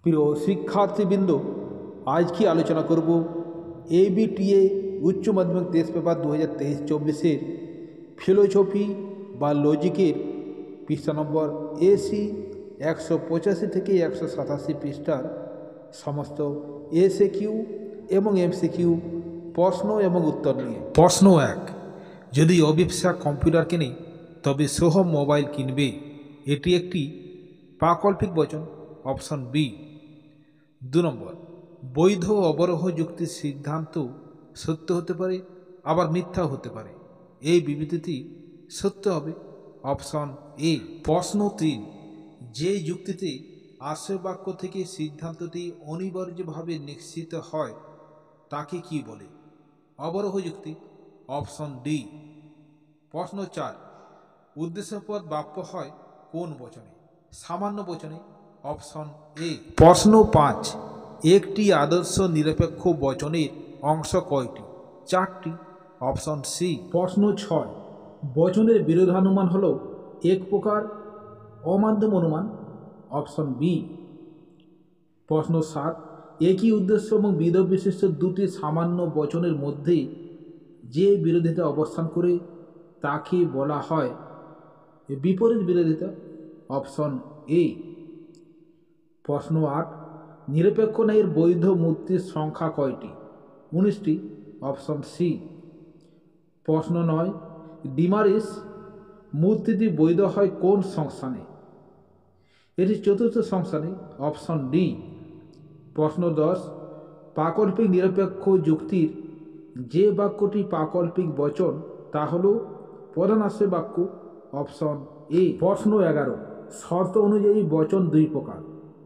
প্রিয় শিক্ষার্থীবৃন্দ, আজ কি আলোচনা করব এবিটিএ উচ্চ মাধ্যমিক টেস্ট পেপার 2023-24 ফিলোসফি বা লজিকের পৃষ্ঠা নম্বর এসি 185 থেকে 187 পৃষ্ঠার সমস্ত এসএ কিউ এবং এমসিকিউ প্রশ্ন এবং উত্তর নিয়ে। প্রশ্ন 1, যদি অভিপ্সা কম্পিউটার কেনে তবে সোহম মোবাইল কিনবে। এটি একটি প্রাকল্পিক বচন, অপশন বি। 2 নম্বর, বৈধ অবরোহ যুক্তির সিদ্ধান্ত সত্য হতে পারে আবার মিথ্যা হতে পারে। এই বিবৃতিটি সত্য হবে, অপশন এ। প্রশ্ন 3, যে যুক্তিতে আশ্রয় বাক্য থেকে সিদ্ধান্তটি অনিবার্যভাবে নিশ্চিত হয় তাকে কি বলে? অবরোহ যুক্তি, অপশন ডি। প্রশ্ন 4, উদ্দেশ্যপদ বাক্য হয় কোন বচনে? সামান্য বচনে, অপশন এ। প্রশ্ন 5, একটি আদর্শ নিরপেক্ষ বচনের অংশ কয়টি? 4টি, অপশন সি। প্রশ্ন 6, বচনের বিরোধানুমান হল এক প্রকার অমাধ্যম অনুমান, অপশন বি। প্রশ্ন 7, একই উদ্দেশ্য এবং বিধব বিশিষ্ট দুটি সামান্য বচনের মধ্যে যে বিরোধিতা অবস্থান করে তাকে বলা হয় বিপরীত বিরোধিতা, অপশন এ। প্রশ্ন 8, নিরপেক্ষ ন্যায়ের বৈধ মূর্তির সংখ্যা কয়টি? 19টি, অপশন সি। প্রশ্ন 9, ডিমারিস মূর্তিটি বৈধ হয় কোন সংস্থানে? এটি চতুর্থ সংস্থানে, অপশন ডি। প্রশ্ন 10, প্রাকল্পিক নিরপেক্ষ যুক্তির যে বাক্যটি প্রাকল্পিক বচন তা হল প্রধান আশ্রয় বাক্য, অপশন এ। প্রশ্ন 11, শর্ত অনুযায়ী বচন দুই প্রকার,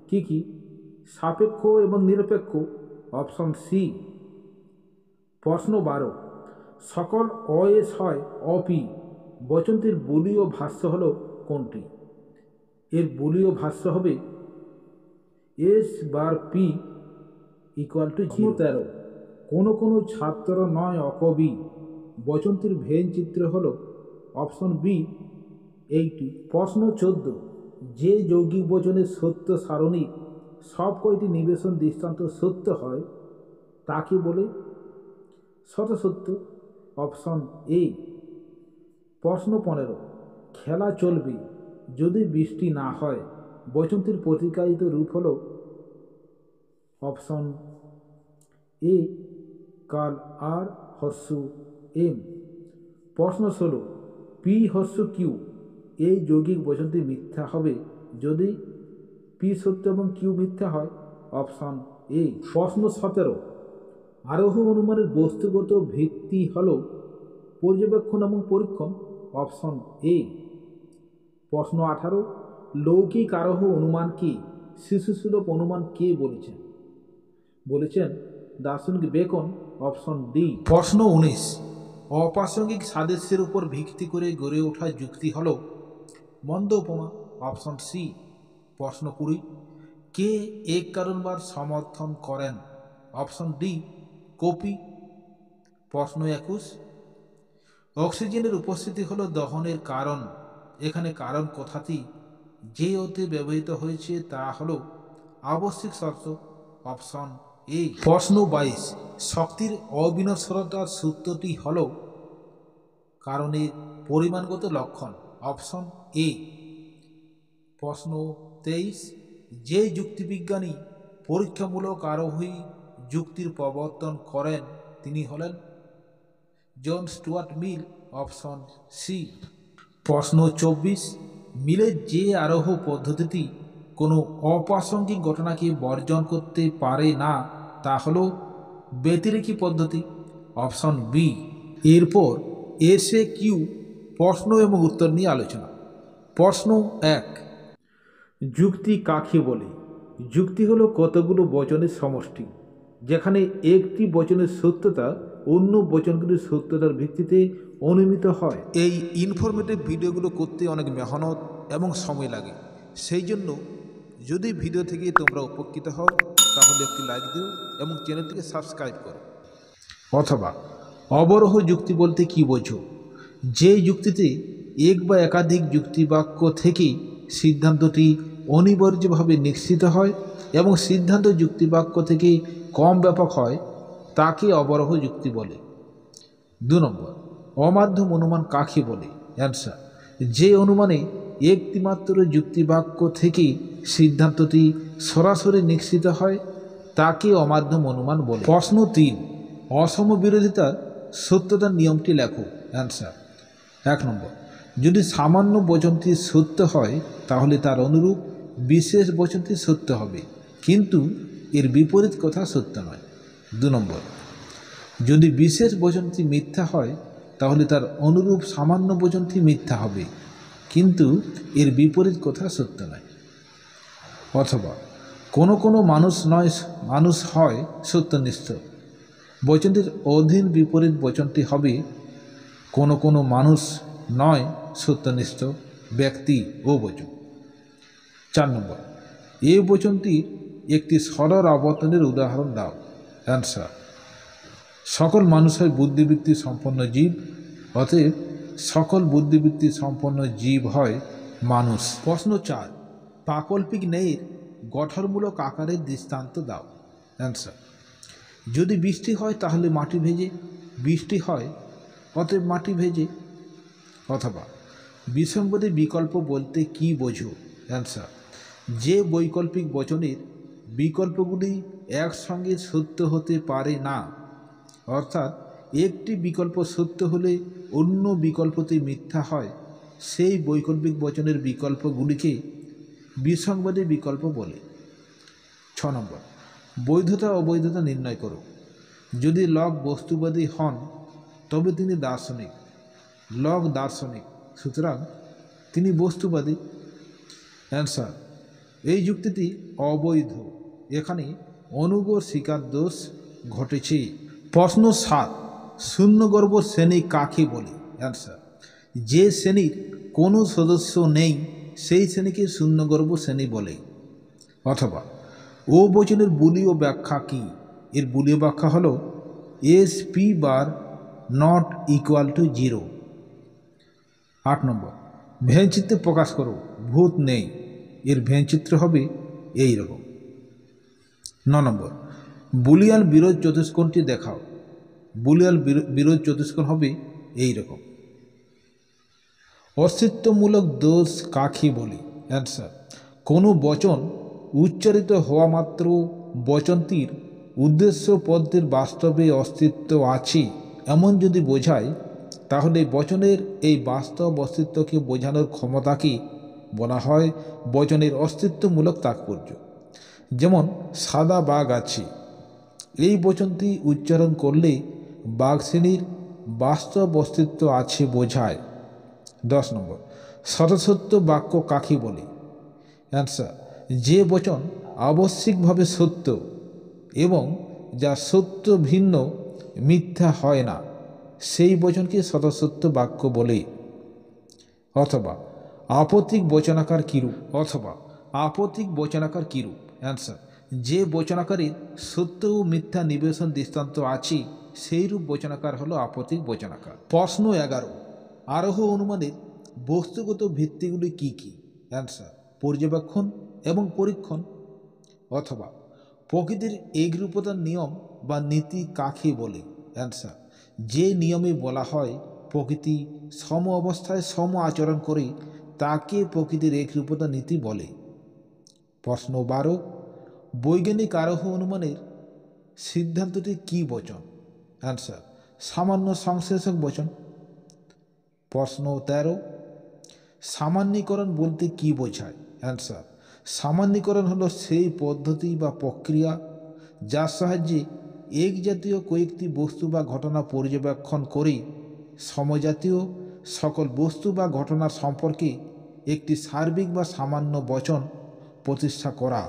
কি কি? সাপেক্ষ এবং নিরপেক্ষ, অপশন সি। প্রশ্ন 12, সকল অএস হয় অপি বচনটির বুলীয় ভাষ্য হল কোনটি? এর বুলীয় ভাষ্য হবে S bar P equal to 0। কোনো কোনো ছাত্র নয় অকবি বচনটির ভেন চিত্র হল, অপশন বি 80। প্রশ্ন 14, যে যৌগিক বচনের সত্য সারণীর সব কয়টি নিবেশন দৃষ্টান্ত সত্য হয় তাকে বলে শতসত্য, অপশন এ। প্রশ্ন 15, খেলা চলবে যদি বৃষ্টি না হয় বচনটির প্রতিকায়িত রূপ হল, অপশন এ কাল আর হস্যু এম। প্রশ্ন 16, পি হস্যু কিউ এই যৌগিক বচনটি মিথ্যা হবে যদি পি সত্য এবং কিউ মিথ্যা হয়, অপশন এ। প্রশ্ন 17, আরোহ অনুমানের বস্তুগত ভিত্তি হল পর্যবেক্ষণ এবং পরীক্ষণ, অপশন এ। প্রশ্ন 18, লৌকিক আরোহ অনুমানকে শিশুসুলভ অনুমান কে বলেছেন দার্শনিক বেকন, অপশন ডি। প্রশ্ন 19, অপ্রাসঙ্গিক সাদৃশ্যের উপর ভিত্তি করে গড়ে ওঠা যুক্তি হল মন্দ উপমা, অপশন সি। প্রশ্ন 20, কে এক কারণবার সমর্থন করেন? Option D copy. প্রশ্ন 21, অক্সিজেনের উপস্থিতি হল দহনের কারণ। এখানে কারণ কথাটি যে অর্থে ব্যবহৃত হয়েছে তা হল আবশ্যিক শর্ত, অপশন এ। প্রশ্ন 22, শক্তির অবিনশ্বরতার সূত্রটি হল কারণের পরিমাণগত লক্ষণ, অপশন এ। প্রশ্ন 23, যে যুক্তিবিজ্ঞানী পরীক্ষামূলক আরোহী যুক্তির প্রবর্তন করেন তিনি হলেন জন স্টুয়ার্ট মিল, অপশন সি। প্রশ্ন 24, মিলের যে আরোহ পদ্ধতিটি কোনো অপ্রাসঙ্গিক ঘটনাকে বর্জন করতে পারে না তা হল ব্যতিরেকী পদ্ধতি, অপশন বি। এরপর এসএ কিউ প্রশ্ন এবং উত্তর নিয়ে আলোচনা। প্রশ্ন 1, যুক্তি কাকে বলে? যুক্তি হলো কতগুলো বচনের সমষ্টি যেখানে একটি বচনের সত্যতা অন্য বচনগুলির সত্যতার ভিত্তিতে অনুমিত হয়। এই ইনফরমেটিভ ভিডিওগুলো করতে অনেক মেহনত এবং সময় লাগে, সেই জন্য যদি ভিডিও থেকে তোমরা উপকৃত হও তাহলে একটি লাইক দিও এবং চ্যানেলটিকে সাবস্ক্রাইব করো। অথবা অবরোহ যুক্তি বলতে কি বোঝো? যে যুক্তিতে এক বা একাধিক যুক্তিবাক্য থেকে সিদ্ধান্তটি অনিবার্যভাবে নিশ্চিত হয় এবং সিদ্ধান্ত যুক্তিবাক্য থেকে কম ব্যাপক হয় তাকে অবরোহ যুক্তি বলে। 2 নম্বর, অমাধ্যম অনুমান কাকে বলে? অ্যান্সার, যে অনুমানে একটিমাত্র যুক্তিবাক্য থেকে সিদ্ধান্তটি সরাসরি নিশ্চিত হয় তাকে অমাধ্যম অনুমান বলে। প্রশ্ন 3, অসম বিরোধিতার সত্যতার নিয়মটি লেখো। অ্যান্সার, 1 নম্বর, যদি সামান্য বচনটি সত্য হয় তাহলে তার অনুরূপ বিশেষ বচনটি সত্য হবে, কিন্তু এর বিপরীত কথা সত্য নয়। 2 নম্বর, যদি বিশেষ বচনটি মিথ্যা হয় তাহলে তার অনুরূপ সামান্য বচনটি মিথ্যা হবে, কিন্তু এর বিপরীত কথা সত্য নয়। অথবা কোনো মানুষ হয় সত্যনিষ্ঠ, বচনটির অধীন বিপরীত বচনটি হবে কোনো মানুষ নয় সত্যনিষ্ঠ ব্যক্তি ও বচন। 4 নম্বর, এই বচনটির একটি সরল আবর্তনের উদাহরণ দাও। অ্যান্সার, সকল মানুষ হয় বুদ্ধিবৃত্তি সম্পন্ন জীব, অতএব সকল বুদ্ধিবৃত্তি সম্পন্ন জীব হয় মানুষ। প্রশ্ন 4, প্রাকল্পিক ন্যায়ের গঠনমূলক আকারের দৃষ্টান্ত দাও। অ্যান্সার, যদি বৃষ্টি হয় তাহলে মাটি ভেজে, বৃষ্টি হয় অতএব মাটি ভেজে। অথবা বিসম্বাদী বিকল্প বলতে কি বোঝো? অ্যান্সার, যে বৈকল্পিক বচনের বিকল্পগুলি একসঙ্গে সত্য হতে পারে না, অর্থাৎ একটি বিকল্প সত্য হলে অন্য বিকল্পটি মিথ্যা হয়, সেই বৈকল্পিক বচনের বিকল্পগুলিকে বিসংবাদী বিকল্প বলে। 6 নম্বর, বৈধতা অবৈধতা নির্ণয় করো। যদি লক বস্তুবাদী হন তবে তিনি দার্শনিক, লক দার্শনিক, সুতরাং তিনি বস্তুবাদী। অ্যান্সার, এই যুক্তিটি অবৈধ, এখানে অনুগর স্বীকার দোষ ঘটেছে। প্রশ্ন 7, শূন্যগর্ভ শ্রেণী কাকে বলে? অ্যান্সার, যে শ্রেণীর কোনো সদস্য নেই সেই শ্রেণীকে শূন্যগর্ভ শ্রেণী বলে। অথবা ও বচনের বুলীয় ব্যাখ্যা কি? এর বুলীয় ব্যাখ্যা হলো S P bar not equal to 0। 8 নম্বর, ভেনচিত্রে প্রকাশ করো ভূত নেই, এর ভেনচিত্র হবে এই রকম। 9 নম্বর, বুলিয়ান বিরোধ চতুষ্কোণটি দেখাও, বুলিয়ান বিরোধ চতুষ্কোণ হবে এই রকম। অস্তিত্বমূলক দোষ কাকে বলে? অ্যান্সার, কোনো বচন উচ্চারিত হওয়া মাত্র বচনটির উদ্দেশ্য পদটির বাস্তবে অস্তিত্ব আছে এমন যদি বোঝায় তাহলে বচনের এই বাস্তব অস্তিত্বকে বোঝানোর ক্ষমতাকে বলা হয় বচনের অস্তিত্বমূলক তাৎপর্য। যেমন সাদা বাঘ আছে, এই বচনটি উচ্চারণ করলে বাঘ শ্রেণীর বাস্তব অস্তিত্ব আছে বোঝায়। 10 নম্বর, স্বতঃসত্য বাক্য কাকে বলে? অ্যান্সার, যে বচন আবশ্যিকভাবে সত্য এবং যা সত্য ভিন্ন মিথ্যা হয় না সেই বচনকে স্বতঃসত্য বাক্য বলে। অথবা আপত্তিক বচনাকার কিরূপ? অ্যান্সার, যে বচনাকারের সত্য ও মিথ্যা নিবেশন দৃষ্টান্ত আছে সেই রূপ বচনাকার হলো আপত্তিক বচনাকার। প্রশ্ন 11, আরোহ অনুমানের বস্তুগত ভিত্তিগুলি কি কি? অ্যান্সার, পর্যবেক্ষণ এবং পরীক্ষণ। অথবা প্রকৃতির একরূপতার নিয়ম বা নীতি কাকে বলে? অ্যান্সার, যে নিয়মে বলা হয় প্রকৃতি সম অবস্থায় সম আচরণ করে তাকে প্রকৃতির একরূপতা নীতি বলে। প্রশ্ন 12, বৈজ্ঞানিক আরোহ অনুমানের সিদ্ধান্তটি কি বচন? অ্যান্সার, সামান্য সংশ্লেষক বচন। প্রশ্ন 13, সামান্যীকরণ বলতে কি বোঝায়? অ্যান্সার, সামান্যীকরণ হলো সেই পদ্ধতি বা প্রক্রিয়া যার সাহায্যে এক জাতীয় কয়েকটি বস্তু বা ঘটনা পর্যবেক্ষণ করে সমজাতীয় সকল বস্তু বা ঘটনার সম্পর্কে একটি সার্বিক বা সামান্য বচন প্রতিষ্ঠা করা।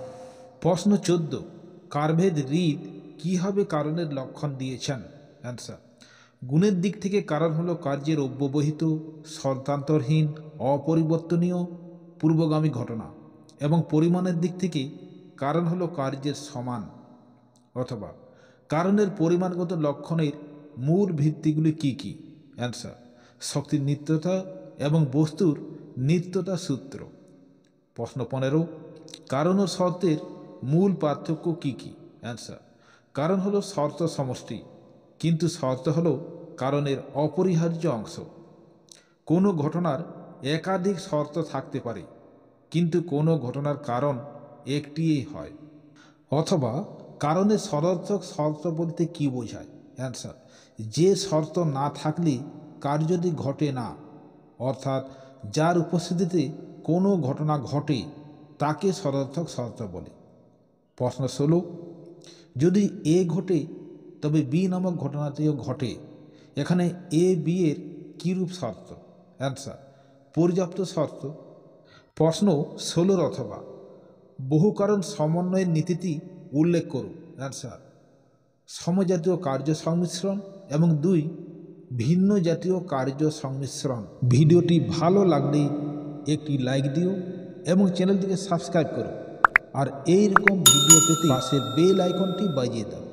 প্রশ্ন 14, কার্ভেদ রিড কীভাবে কারণের লক্ষণ দিয়েছেন? অ্যান্সার, গুণের দিক থেকে কারণ হলো কার্যের অব্যবহিত শর্তান্তরহীন অপরিবর্তনীয় পূর্বগামী ঘটনা এবং পরিমাণের দিক থেকে কারণ হলো কার্যের সমান। অথবা কারণের পরিমাণগত লক্ষণের মূল ভিত্তিগুলি কি কি? অ্যান্সার, শক্তির নিত্যতা এবং বস্তুর নিত্যতা সূত্র। প্রশ্ন 15, কারণ ও শর্তের মূল পার্থক্য কি কি? অ্যান্সার, কারণ হলো শর্ত সমষ্টি, কিন্তু শর্ত হলো কারণের অপরিহার্য অংশ। কোনো ঘটনার একাধিক শর্ত থাকতে পারে, কিন্তু কোনো ঘটনার কারণ একটিই হয়। অথবা কারণের সদর্থক শর্ত বলতে কি বোঝায়? অ্যান্সার, যে শর্ত না থাকলে কার্যটি ঘটে না, অর্থাৎ যার উপস্থিতিতে কোনো ঘটনা ঘটে তাকে সদর্থক শর্ত বলে। প্রশ্ন 16, যদি এ ঘটে তবে বি নামক ঘটনাটিও ঘটে, এখানে এ বি এর কীরূপ শর্ত? অ্যান্সার, পর্যাপ্ত শর্ত। প্রশ্ন 16 অথবা বহু কারণ সমন্বয়ের নীতিটি উল্লেখ করুন। অ্যান্সার, সমজাতীয় কার্য সংমিশ্রণ এবং 2 ভিন্ন জাতীয় কার্য সংমিশ্রণ। ভিডিওটি ভালো লাগলে একটি লাইক দিও এবং চ্যানেলটিকে সাবস্ক্রাইব করো, আর এইরকম ভিডিও পেতে পাশের বেল আইকনটি বাজিয়ে দাও।